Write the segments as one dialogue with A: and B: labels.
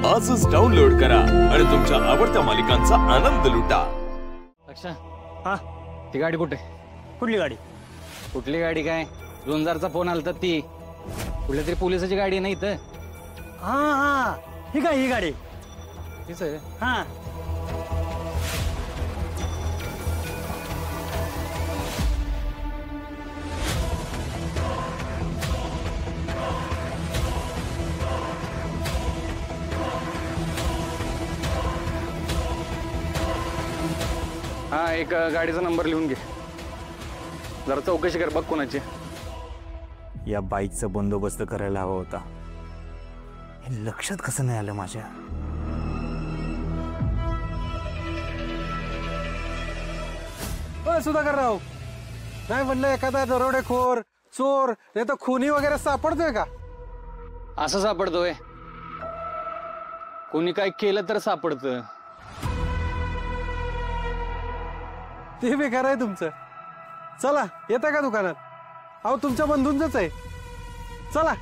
A: आजच डाउनलोड करा आणि तुमच्या आवडत्या मालिकांचा आनंद लुटा।
B: अच्छा
C: हा
B: ती गाडी कुठे?
C: कुठली गाडी?
B: कुठली गाडी काय? 2000चा फोन आलता ती कुठल्या तरी पोलिसाची गाडी नाही तर
C: हा हा ही काय ही गाडी?
B: तीच आहे
C: हा
B: हा एक गाडीचा नंबर लिहून घे जरा चौकशी कर बघ कोणाची।
D: या बाईकचा बंदोबस्त करायला हवा होता, हे लक्षात कसं नाही आलं माझ्या?
C: सुधाकर राव, नाही म्हणलं एखादा दरोडेखोर चोर नाही तर खुनी वगैरे सापडतोय का?
B: असं सापडतोय? कोणी काय केलं तर सापडतं।
C: ते बेकार आहे तुमचं। चला येता का दुकानात? अहो तुमच्या बंधूंचंच आहे, चला।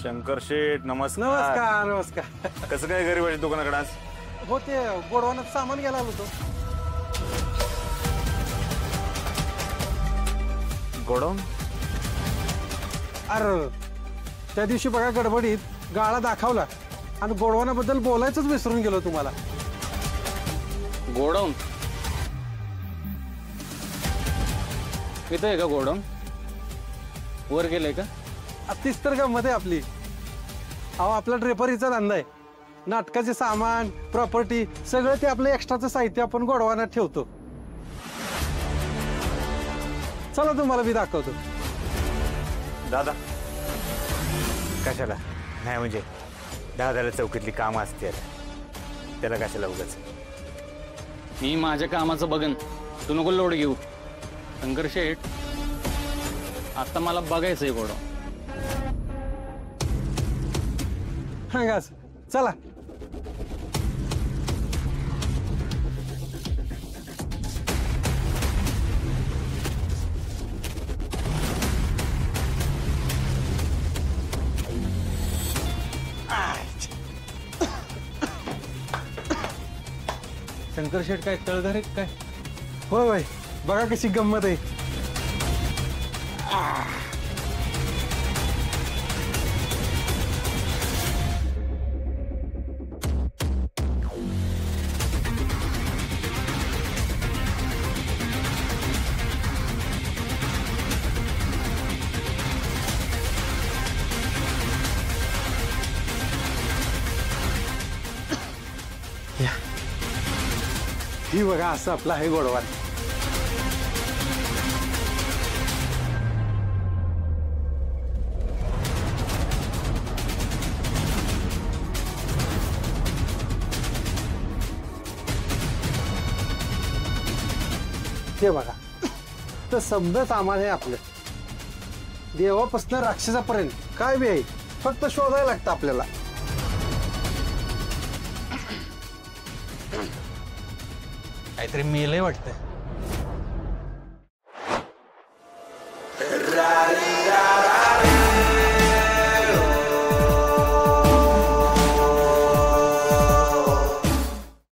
D: शंकर शेठ नमस्कार।
C: नमस्कार नमस्कार।
D: कसं काय गरीबाच्या दुकानाकडे आज?
C: हो ते गोडवानात सामान घ्यायला आलो होतो।
D: गोडाऊन?
C: अरे त्या दिवशी बघा गडबडीत गाळा दाखवला आणि गोडवानाबद्दल बोलायचंच विसरून गेलो तुम्हाला।
B: गोडाऊन इथं आहे का गोडाऊन? वर गेलंय का?
C: तीच तर गंमत आहे आपली। अहो आपला ड्रेपरीचा धंदा आहे, नाटकाचे सामान प्रॉपर्टी सगळं ते आपलं एक्स्ट्राचं साहित्य आपण गोडवानात ठेवतो। चला तुम्हाला मी दाखवतो।
D: दादा कशाला? नाही म्हणजे दादाला चौकीतली कामं असते, त्याला कशाला उगाच?
B: मी माझ्या कामाचं बघन, तू नको लोड घेऊ। शंकर शेठ आता मला बघायचंय गोडाऊन।
C: हा चला।
B: शंकर शेठ काय तळधार आहे काय?
C: होय होय, बघा कशी गंमत आहे। ही बघा असं आपला आहे गोडवान। हे बघा तर समजा सामान आहे आपलं, देवापासून राक्षसापर्यंत काय बी आहे, फक्त शोधायला लागतं आपल्याला।
B: काहीतरी मेलंय वाटतंय।